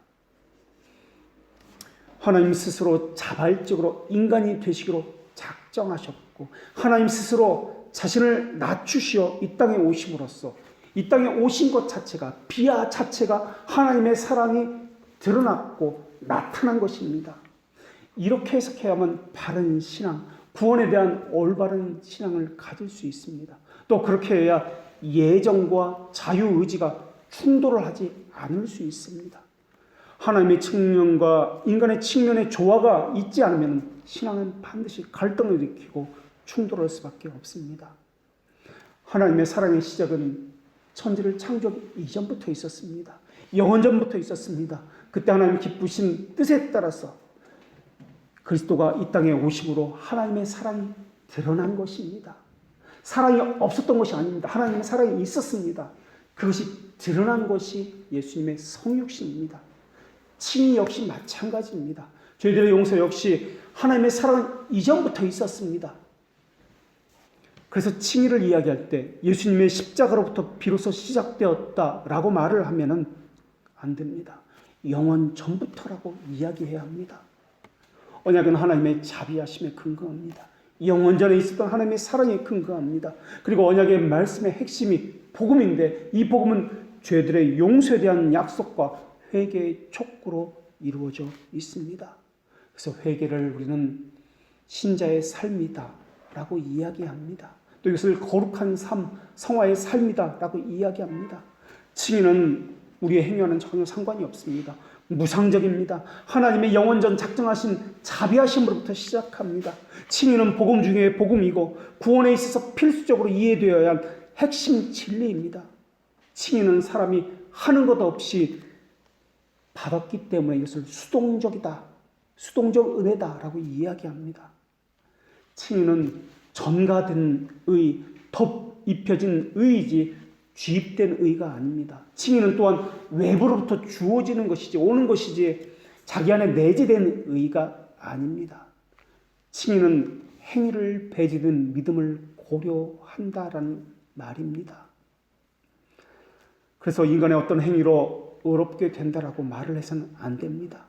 하나님 스스로 자발적으로 인간이 되시기로 작정하셨고 하나님 스스로 자신을 낮추시어 이 땅에 오심으로써 이 땅에 오신 것 자체가 비하 자체가 하나님의 사랑이 드러났고 나타난 것입니다. 이렇게 해석해야만 바른 신앙, 구원에 대한 올바른 신앙을 가질 수 있습니다. 또 그렇게 해야 예정과 자유의지가 충돌을 하지 않을 수 있습니다. 하나님의 측면과 인간의 측면의 조화가 있지 않으면 신앙은 반드시 갈등을 일으키고 충돌할 수밖에 없습니다. 하나님의 사랑의 시작은 천지를 창조하기 이전부터 있었습니다. 영원전부터 있었습니다. 그때 하나님 기쁘신 뜻에 따라서 그리스도가 이 땅에 오심으로 하나님의 사랑이 드러난 것입니다. 사랑이 없었던 것이 아닙니다. 하나님의 사랑이 있었습니다. 그것이 드러난 것이 예수님의 성육신입니다. 칭의 역시 마찬가지입니다. 저희들의 용서 역시 하나님의 사랑은 이전부터 있었습니다. 그래서 칭의를 이야기할 때 예수님의 십자가로부터 비로소 시작되었다라고 말을 하면은 안 됩니다. 영원 전부터라고 이야기해야 합니다. 언약은 하나님의 자비하심에 근거합니다. 영원전에 있었던 하나님의 사랑에 근거합니다. 그리고 언약의 말씀의 핵심이 복음인데 이 복음은 죄들의 용서에 대한 약속과 회개의 촉구로 이루어져 있습니다. 그래서 회개를 우리는 신자의 삶이다라고 이야기합니다. 또 이것을 거룩한 삶, 성화의 삶이다라고 이야기합니다. 칭의는 우리의 행위와는 전혀 상관이 없습니다. 무상적입니다. 하나님의 영원전 작정하신 자비하심으로부터 시작합니다. 칭의는 복음 중에 복음이고 구원에 있어서 필수적으로 이해되어야 할 핵심 진리입니다. 칭의는 사람이 하는 것 없이 받았기 때문에 이것을 수동적이다, 수동적 은혜다라고 이야기합니다. 칭의는 전가된 의, 덧입혀진 의이지 주입된 의가 아닙니다. 칭의는 또한 외부로부터 주어지는 것이지 오는 것이지 자기 안에 내재된 의가 아닙니다. 칭의는 행위를 배제된 믿음을 고려한다라는 말입니다. 그래서 인간의 어떤 행위로 의롭게 된다라고 말을 해서는 안 됩니다.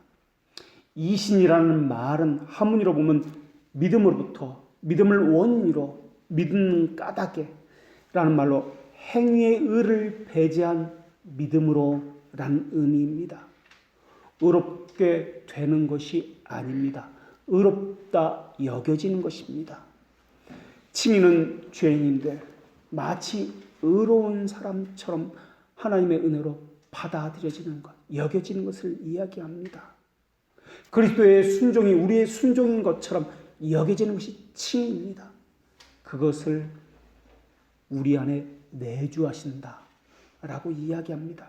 이신이라는 말은 한문으로 보면 믿음으로부터, 믿음을 원인으로, 믿는 까닭에 라는 말로 행위의 의를 배제한 믿음으로라는 의미입니다. 의롭게 되는 것이 아닙니다. 의롭다 여겨지는 것입니다. 칭의는 죄인인데 마치 의로운 사람처럼 하나님의 은혜로 받아들여지는 것, 여겨지는 것을 이야기합니다. 그리스도의 순종이 우리의 순종인 것처럼 여겨지는 것이 칭의입니다. 그것을 우리 안에 내주하신다라고 이야기합니다.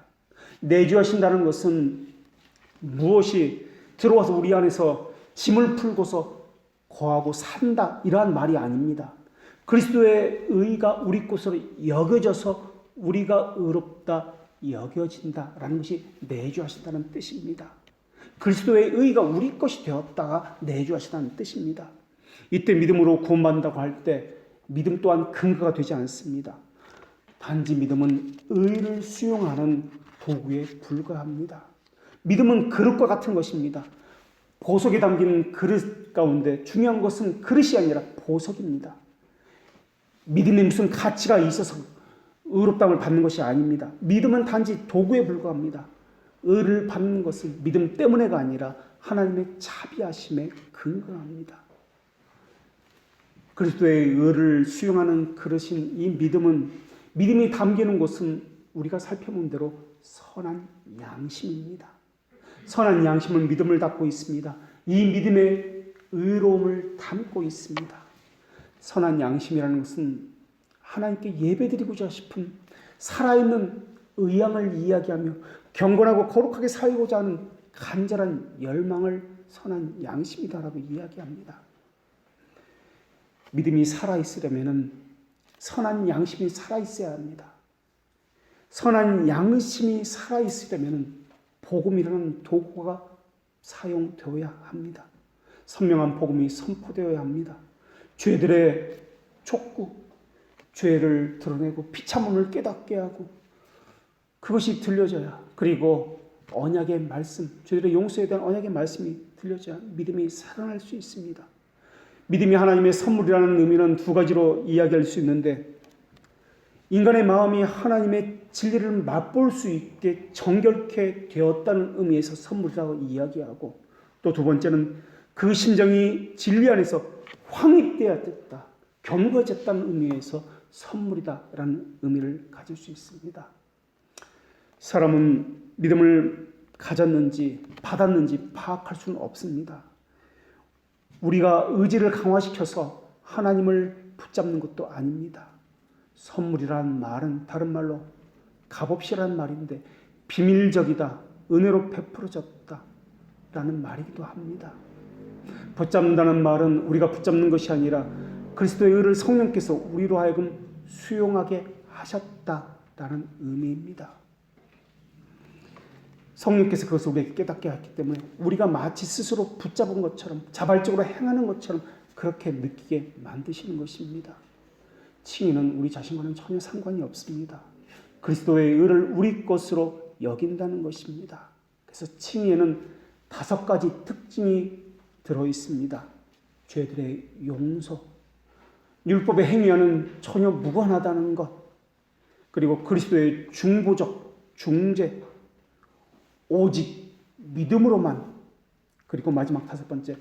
내주하신다는 것은 무엇이 들어와서 우리 안에서 짐을 풀고서 거하고 산다 이러한 말이 아닙니다. 그리스도의 의가 우리 것으로 여겨져서 우리가 의롭다 여겨진다라는 것이 내주하신다는 뜻입니다. 그리스도의 의가 우리 것이 되었다가 내주하신다는 뜻입니다. 이때 믿음으로 구원받는다고 할 때 믿음 또한 근거가 되지 않습니다. 단지 믿음은 의를 수용하는 도구에 불과합니다. 믿음은 그릇과 같은 것입니다. 보석이 담긴 그릇 가운데 중요한 것은 그릇이 아니라 보석입니다. 믿음에 무슨 가치가 있어서 의롭다함을 받는 것이 아닙니다. 믿음은 단지 도구에 불과합니다. 의를 받는 것은 믿음 때문에가 아니라 하나님의 자비하심에 근거합니다. 그리스도의 의를 수용하는 그릇인 이 믿음은 믿음이 담기는 곳은 우리가 살펴본 대로 선한 양심입니다. 선한 양심은 믿음을 담고 있습니다. 이 믿음의 의로움을 담고 있습니다. 선한 양심이라는 것은 하나님께 예배드리고자 싶은 살아있는 의향을 이야기하며 경건하고 거룩하게 살고자 하는 간절한 열망을 선한 양심이다라고 이야기합니다. 믿음이 살아있으려면 선한 양심이 살아있어야 합니다. 선한 양심이 살아있으려면 복음이라는 도구가 사용되어야 합니다. 선명한 복음이 선포되어야 합니다. 죄들의 촉구, 죄를 드러내고 비참함을 깨닫게 하고 그것이 들려져야, 그리고 언약의 말씀, 죄들의 용서에 대한 언약의 말씀이 들려져야 믿음이 살아날 수 있습니다. 믿음이 하나님의 선물이라는 의미는 두 가지로 이야기할 수 있는데, 인간의 마음이 하나님의 진리를 맛볼 수 있게 정결케 되었다는 의미에서 선물이라고 이야기하고, 또 두 번째는 그 심정이 진리 안에서 확립되었다, 견고해졌다는 의미에서 선물이다라는 의미를 가질 수 있습니다. 사람은 믿음을 가졌는지 받았는지 파악할 수는 없습니다. 우리가 의지를 강화시켜서 하나님을 붙잡는 것도 아닙니다. 선물이라는 말은 다른 말로 값없이라는 말인데 비밀적이다, 은혜로 베풀어졌다 라는 말이기도 합니다. 붙잡는다는 말은 우리가 붙잡는 것이 아니라 그리스도의 의를 성령께서 우리로 하여금 수용하게 하셨다라는 의미입니다. 성령께서 그것을 우리에게 깨닫게 했기 때문에 우리가 마치 스스로 붙잡은 것처럼 자발적으로 행하는 것처럼 그렇게 느끼게 만드시는 것입니다. 칭의는 우리 자신과는 전혀 상관이 없습니다. 그리스도의 의를 우리 것으로 여긴다는 것입니다. 그래서 칭의에는 5가지 특징이 들어 있습니다. 죄들의 용서, 율법의 행위와는 전혀 무관하다는 것, 그리고 그리스도의 중보적 중재, 오직 믿음으로만, 그리고 마지막 5번째,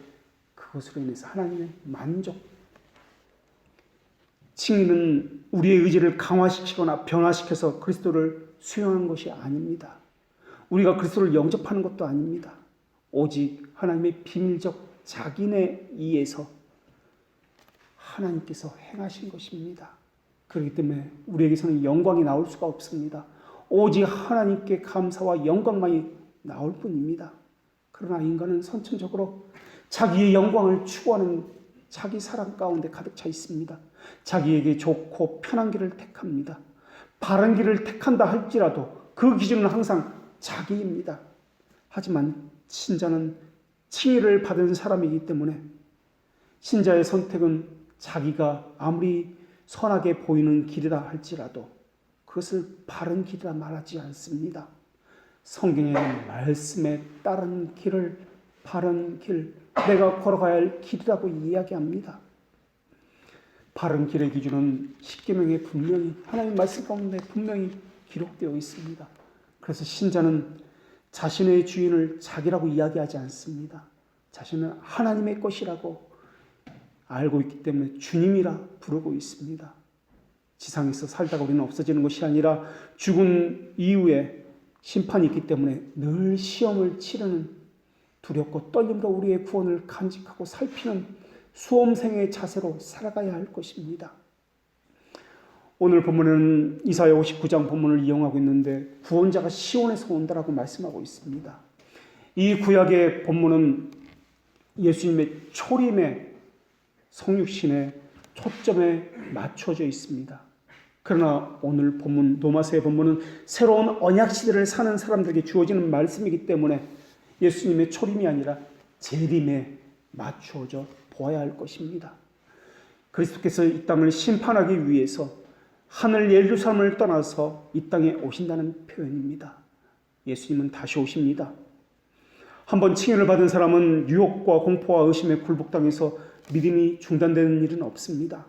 그것으로 인해서 하나님의 만족. 칭의는 우리의 의지를 강화시키거나 변화시켜서 그리스도를 수용하는 것이 아닙니다. 우리가 그리스도를 영접하는 것도 아닙니다. 오직 하나님의 비밀적 자기네 의해서 하나님께서 행하신 것입니다. 그렇기 때문에 우리에게서는 영광이 나올 수가 없습니다. 오직 하나님께 감사와 영광만이 나올 뿐입니다. 그러나 인간은 선천적으로 자기의 영광을 추구하는 자기 사랑 가운데 가득 차 있습니다. 자기에게 좋고 편한 길을 택합니다. 바른 길을 택한다 할지라도 그 기준은 항상 자기입니다. 하지만 신자는 칭의를 받은 사람이기 때문에 신자의 선택은 자기가 아무리 선하게 보이는 길이라 할지라도 그것을 바른 길이라 말하지 않습니다. 성경의 말씀에 따른 길을 바른 길, 내가 걸어가야 할 길이라고 이야기합니다. 바른 길의 기준은 십계명에 분명히, 하나님 말씀 가운데 분명히 기록되어 있습니다. 그래서 신자는 자신의 주인을 자기라고 이야기하지 않습니다. 자신은 하나님의 것이라고 알고 있기 때문에 주님이라 부르고 있습니다. 지상에서 살다가 우리는 없어지는 것이 아니라 죽은 이후에 심판이 있기 때문에 늘 시험을 치르는 두렵고 떨림으로 우리의 구원을 간직하고 살피는 수험생의 자세로 살아가야 할 것입니다. 오늘 본문은 이사야 59장 본문을 이용하고 있는데 구원자가 시온에서 온다라고 말씀하고 있습니다. 이 구약의 본문은 예수님의 초림의 성육신의 초점에 맞춰져 있습니다. 그러나 오늘 본문, 로마서의 본문은 새로운 언약 시대를 사는 사람들에게 주어지는 말씀이기 때문에 예수님의 초림이 아니라 재림에 맞추어져 보아야 할 것입니다. 그리스도께서 이 땅을 심판하기 위해서 하늘 예루살렘을 떠나서 이 땅에 오신다는 표현입니다. 예수님은 다시 오십니다. 한번 칭의를 받은 사람은 유혹과 공포와 의심에 굴복당해서 믿음이 중단되는 일은 없습니다.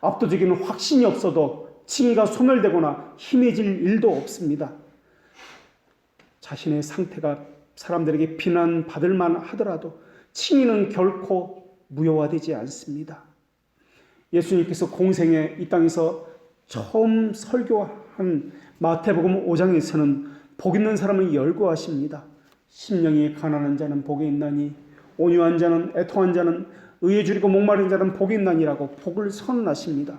압도적인 확신이 없어도 칭의가 소멸되거나 희미해질 일도 없습니다. 자신의 상태가 사람들에게 비난받을 만하더라도 칭의는 결코 무효화되지 않습니다. 예수님께서 공생에 이 땅에서 처음 설교한 마태복음 5장에서는 복 있는 사람을 열거하십니다. 심령이 가난한 자는 복이 있나니 온유한 자는 애통한 자는 의에 줄이고 목마른 자는 복이 있나니라고 복을 선언하십니다.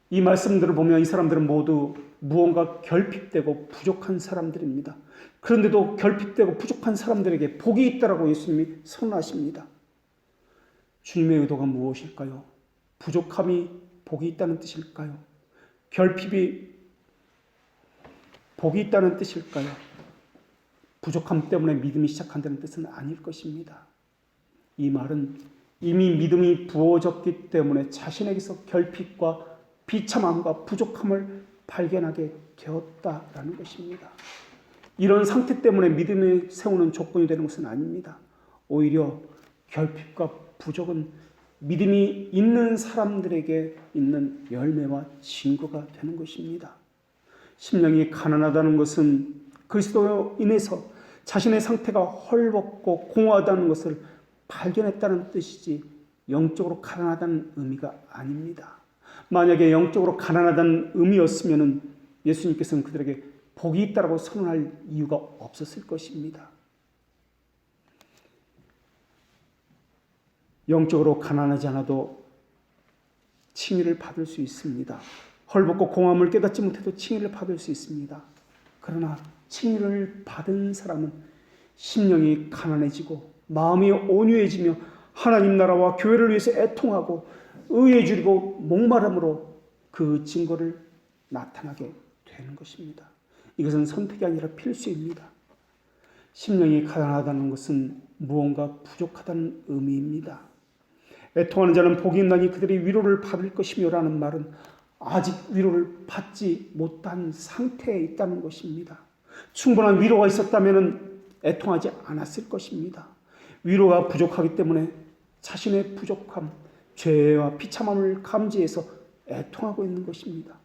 이 말씀들을 보면 이 사람들은 모두 무언가 결핍되고 부족한 사람들입니다. 그런데도 결핍되고 부족한 사람들에게 복이 있다라고 예수님이 선언하십니다. 주님의 의도가 무엇일까요? 부족함이 복이 있다는 뜻일까요? 결핍이 복이 있다는 뜻일까요? 부족함 때문에 믿음이 시작한다는 뜻은 아닐 것입니다. 이 말은 이미 믿음이 부어졌기 때문에 자신에게서 결핍과 비참함과 부족함을 발견하게 되었다라는 것입니다. 이런 상태 때문에 믿음을 세우는 조건이 되는 것은 아닙니다. 오히려 결핍과 부족은 믿음이 있는 사람들에게 있는 열매와 증거가 되는 것입니다. 심령이 가난하다는 것은 그리스도로 인해서 자신의 상태가 헐벗고 공허하다는 것을 발견했다는 뜻이지 영적으로 가난하다는 의미가 아닙니다. 만약에 영적으로 가난하다는 의미였으면 예수님께서는 그들에게 복이 있다라고 선언할 이유가 없었을 것입니다. 영적으로 가난하지 않아도 칭의를 받을 수 있습니다. 헐벗고 공함을 깨닫지 못해도 칭의를 받을 수 있습니다. 그러나 칭의를 받은 사람은 심령이 가난해지고 마음이 온유해지며 하나님 나라와 교회를 위해서 애통하고 의에 줄이고 목마름으로 그 증거를 나타나게 되는 것입니다. 이것은 선택이 아니라 필수입니다. 심령이 가난하다는 것은 무언가 부족하다는 의미입니다. 애통하는 자는 복이 있나니 그들이 위로를 받을 것이며 라는 말은 아직 위로를 받지 못한 상태에 있다는 것입니다. 충분한 위로가 있었다면 애통하지 않았을 것입니다. 위로가 부족하기 때문에 자신의 부족함, 죄와 비참함을 감지해서 애통하고 있는 것입니다.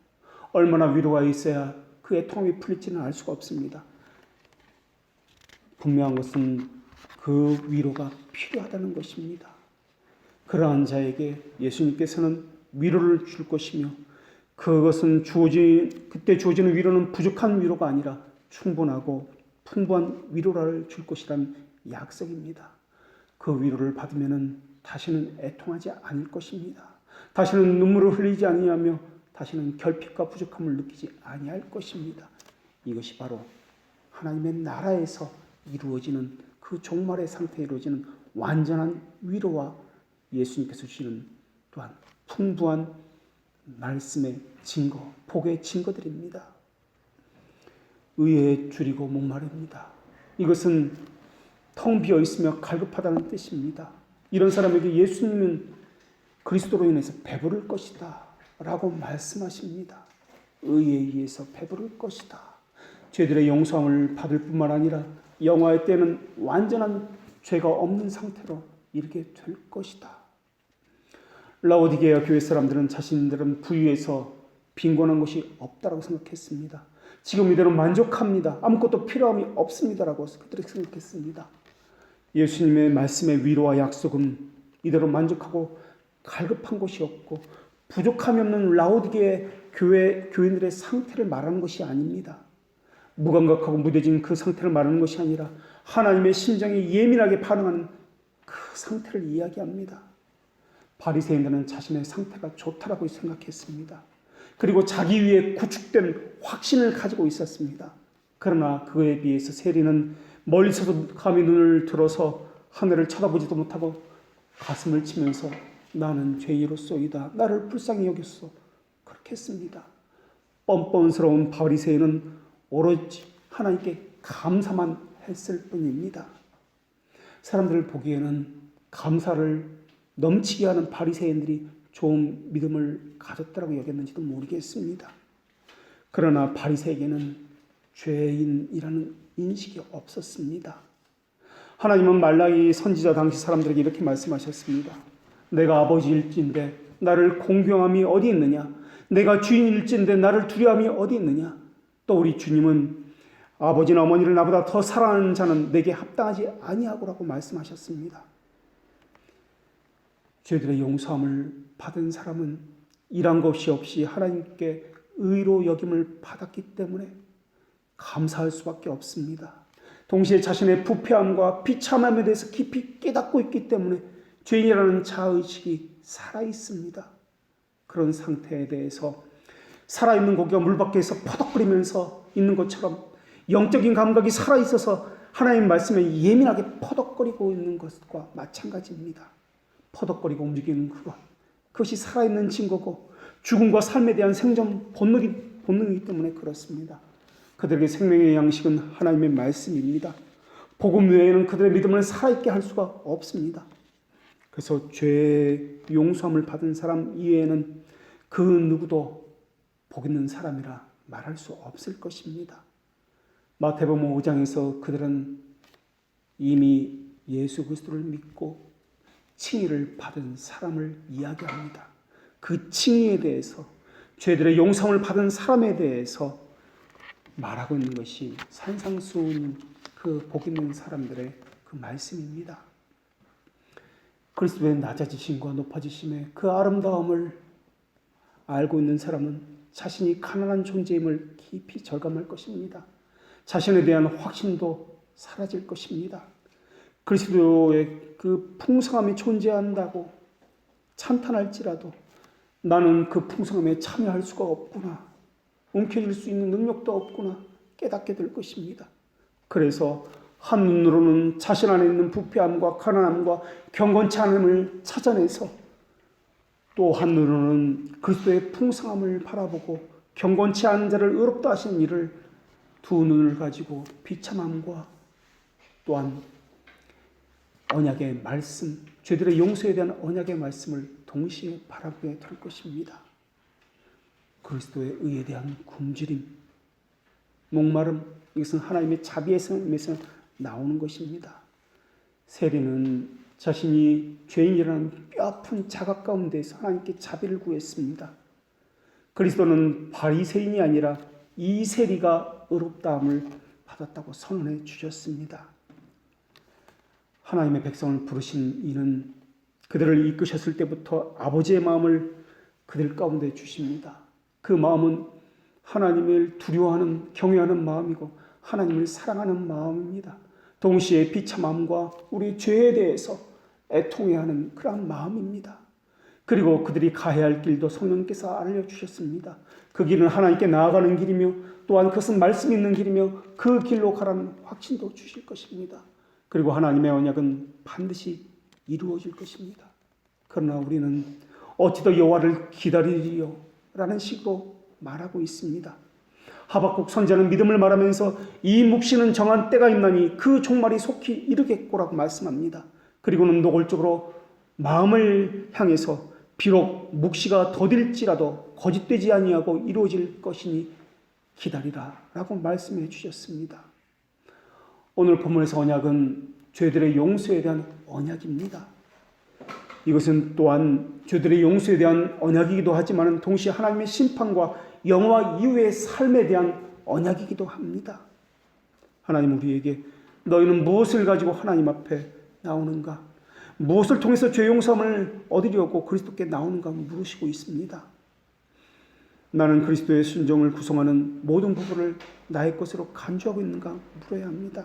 얼마나 위로가 있어야 그 애통함이 풀릴지는 알 수가 없습니다. 분명한 것은 그 위로가 필요하다는 것입니다. 그러한 자에게 예수님께서는 위로를 줄 것이며 그것은 그때 주어지는 위로는 부족한 위로가 아니라 충분하고 풍부한 위로를 줄 것이라는 약속입니다. 그 위로를 받으면 다시는 애통하지 않을 것입니다. 다시는 눈물을 흘리지 아니하며 다시는 결핍과 부족함을 느끼지 아니할 것입니다. 이것이 바로 하나님의 나라에서 이루어지는 그 종말의 상태에 이루어지는 완전한 위로와 예수님께서 주시는 또한 풍부한 말씀의 증거, 복의 증거들입니다. 의에 줄이고 목마릅니다. 이것은 텅 비어 있으며 갈급하다는 뜻입니다. 이런 사람에게 예수님은 그리스도로 인해서 배부를 것이다 라고 말씀하십니다. 의에 의해서 배부를 것이다. 죄들의 용서함을 받을 뿐만 아니라 영화의 때는 완전한 죄가 없는 상태로 이르게 될 것이다. 라오디게아 교회 사람들은 자신들은 부유해서 빈곤한 것이 없다라고 생각했습니다. 지금 이대로 만족합니다. 아무것도 필요함이 없습니다라고 그들이 생각했습니다. 예수님의 말씀의 위로와 약속은 이대로 만족하고 갈급한 것이 없고 부족함이 없는 라오디게아 교인들의 상태를 말하는 것이 아닙니다. 무감각하고 무뎌진 그 상태를 말하는 것이 아니라 하나님의 심정에 예민하게 반응하는 그 상태를 이야기합니다. 바리새인들은 자신의 상태가 좋다라고 생각했습니다. 그리고 자기 위에 구축된 확신을 가지고 있었습니다. 그러나 그에 비해서 세리는 멀리서도 감히 눈을 들어서 하늘을 쳐다보지도 못하고 가슴을 치면서 나는 죄인으로소이다. 나를 불쌍히 여겼소. 그렇게 했습니다. 뻔뻔스러운 바리새인은 오로지 하나님께 감사만 했을 뿐입니다. 사람들 보기에는 감사를 넘치게 하는 바리새인들이 좋은 믿음을 가졌다고 여겼는지도 모르겠습니다. 그러나 바리새에게는 죄인이라는 인식이 없었습니다. 하나님은 말라기 선지자 당시 사람들에게 이렇게 말씀하셨습니다. 내가 아버지일진데 나를 공경함이 어디 있느냐? 내가 주인일진데 나를 두려움이 어디 있느냐? 또 우리 주님은 아버지나 어머니를 나보다 더 사랑하는 자는 내게 합당하지 아니하고라고 말씀하셨습니다. 죄들의 용서함을 받은 사람은 일한 것이 없이 하나님께 의로 여김을 받았기 때문에 감사할 수밖에 없습니다. 동시에 자신의 부패함과 비참함에 대해서 깊이 깨닫고 있기 때문에 죄인이라는 자의식이 살아있습니다. 그런 상태에 대해서 살아있는 고기가 물 밖에서 퍼덕거리면서 있는 것처럼 영적인 감각이 살아있어서 하나님 말씀에 예민하게 퍼덕거리고 있는 것과 마찬가지입니다. 퍼덕거리고 움직이는 그것이 살아있는 증거고 죽음과 삶에 대한 생존 본능이기 때문에 그렇습니다. 그들에게 생명의 양식은 하나님의 말씀입니다. 복음 외에는 그들의 믿음을 살아있게 할 수가 없습니다. 그래서 죄의 용서함을 받은 사람 이외에는 그 누구도 복 있는 사람이라 말할 수 없을 것입니다. 마태복음 5장에서 그들은 이미 예수 그리스도를 믿고 칭의를 받은 사람을 이야기합니다. 그 칭의에 대해서 죄들의 용서를 받은 사람에 대해서 말하고 있는 것이 산상수훈 그 복 있는 사람들의 그 말씀입니다. 그리스도의 낮아지심과 높아지심의 그 아름다움을 알고 있는 사람은 자신이 가난한 존재임을 깊이 절감할 것입니다. 자신에 대한 확신도 사라질 것입니다. 그리스도의 그 풍성함이 존재한다고 찬탄할지라도 나는 그 풍성함에 참여할 수가 없구나. 움켜쥘 수 있는 능력도 없구나. 깨닫게 될 것입니다. 그래서 한눈으로는 자신 안에 있는 부패함과 가난함과 경건치 않음을 찾아내서 또 한눈으로는 그리스도의 풍성함을 바라보고 경건치 않은 자를 의롭다 하시는 이를 두 눈을 가지고 비참함과 또한 언약의 말씀, 죄들의 용서에 대한 언약의 말씀을 동시에 바라보게 될 것입니다. 그리스도의 의에 대한 굶주림, 목마름, 이것은 하나님의 자비의 성에서 나오는 것입니다. 세리는 자신이 죄인이라는 뼈아픈 자각 가운데서 하나님께 자비를 구했습니다. 그리스도는 바리새인이 아니라 이 세리가 의롭다함을 받았다고 선언해 주셨습니다. 하나님의 백성을 부르신 이는 그들을 이끄셨을 때부터 아버지의 마음을 그들 가운데 주십니다. 그 마음은 하나님을 두려워하는 경외하는 마음이고 하나님을 사랑하는 마음입니다. 동시에 비참함과 우리 죄에 대해서 애통해하는 그러한 마음입니다. 그리고 그들이 가야 할 길도 성령께서 알려주셨습니다. 그 길은 하나님께 나아가는 길이며 또한 그것은 말씀 있는 길이며 그 길로 가라는 확신도 주실 것입니다. 그리고 하나님의 언약은 반드시 이루어질 것입니다. 그러나 우리는 어찌 더 여호와를 기다리리요 라는 식으로 말하고 있습니다. 하박국 선지자는 믿음을 말하면서 이 묵시는 정한 때가 있나니 그 종말이 속히 이르겠고라고 말씀합니다. 그리고는 노골적으로 마음을 향해서 비록 묵시가 더딜지라도 거짓되지 아니하고 이루어질 것이니 기다리라 라고 말씀해 주셨습니다. 오늘 본문에서 언약은 죄들의 용서에 대한 언약입니다. 이것은 또한 죄들의 용서에 대한 언약이기도 하지만 동시에 하나님의 심판과 영화 이후의 삶에 대한 언약이기도 합니다. 하나님 우리에게 너희는 무엇을 가지고 하나님 앞에 나오는가? 무엇을 통해서 죄 용서함을 얻으려고 그리스도께 나오는가 물으시고 있습니다. 나는 그리스도의 순종을 구성하는 모든 부분을 나의 것으로 간주하고 있는가 물어야 합니다.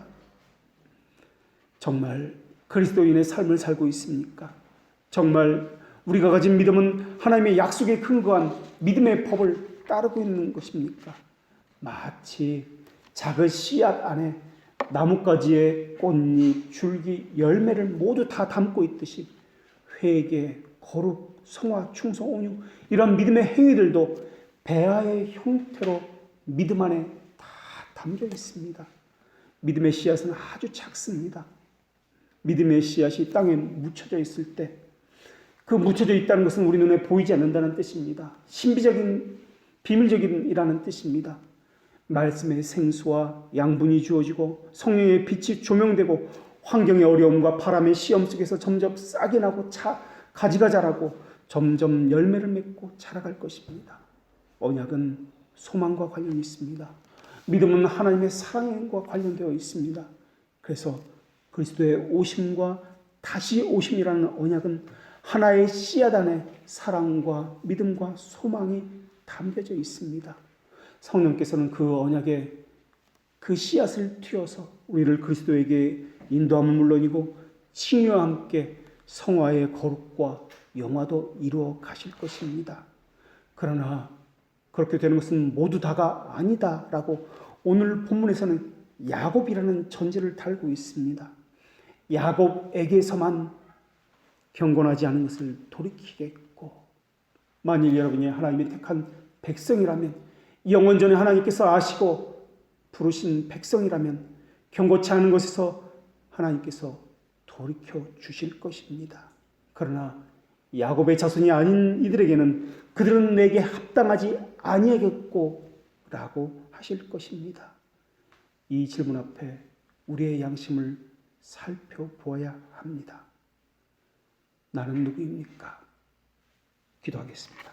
정말 그리스도인의 삶을 살고 있습니까? 정말 우리가 가진 믿음은 하나님의 약속에 근거한 믿음의 법을 따르고 있는 것입니까? 마치 작은 씨앗 안에 나뭇가지의 꽃잎, 줄기, 열매를 모두 다 담고 있듯이 회개, 거룩, 성화, 충성, 온유 이런 믿음의 행위들도 배아의 형태로 믿음 안에 다 담겨 있습니다. 믿음의 씨앗은 아주 작습니다. 믿음의 씨앗이 땅에 묻혀져 있을 때 그 묻혀져 있다는 것은 우리 눈에 보이지 않는다는 뜻입니다. 신비적인, 비밀적인이라는 뜻입니다. 말씀의 생수와 양분이 주어지고 성령의 빛이 조명되고 환경의 어려움과 바람의 시험 속에서 점점 싹이 나고 가지가 자라고 점점 열매를 맺고 자라갈 것입니다. 언약은 소망과 관련이 있습니다. 믿음은 하나님의 사랑과 관련되어 있습니다. 그래서 그리스도의 오심과 다시 오심이라는 언약은 하나의 씨앗 안에 사랑과 믿음과 소망이 담겨져 있습니다. 성령께서는 그 언약에 그 씨앗을 틔워서 우리를 그리스도에게 인도함은 물론이고 칭의와 함께 성화의 거룩과 영화도 이루어 가실 것입니다. 그러나 그렇게 되는 것은 모두 다가 아니다라고 오늘 본문에서는 야곱이라는 전제를 달고 있습니다. 야곱에게서만 경건하지 않은 것을 돌이키겠고, 만일 여러분이 하나님의 택한 백성이라면, 영원전에 하나님께서 아시고 부르신 백성이라면 경고치 않은 것에서 하나님께서 돌이켜 주실 것입니다. 그러나 야곱의 자손이 아닌 이들에게는 그들은 내게 합당하지 아니하겠고 라고 하실 것입니다. 이 질문 앞에 우리의 양심을 살펴보아야 합니다. 나는 누구입니까? 기도하겠습니다.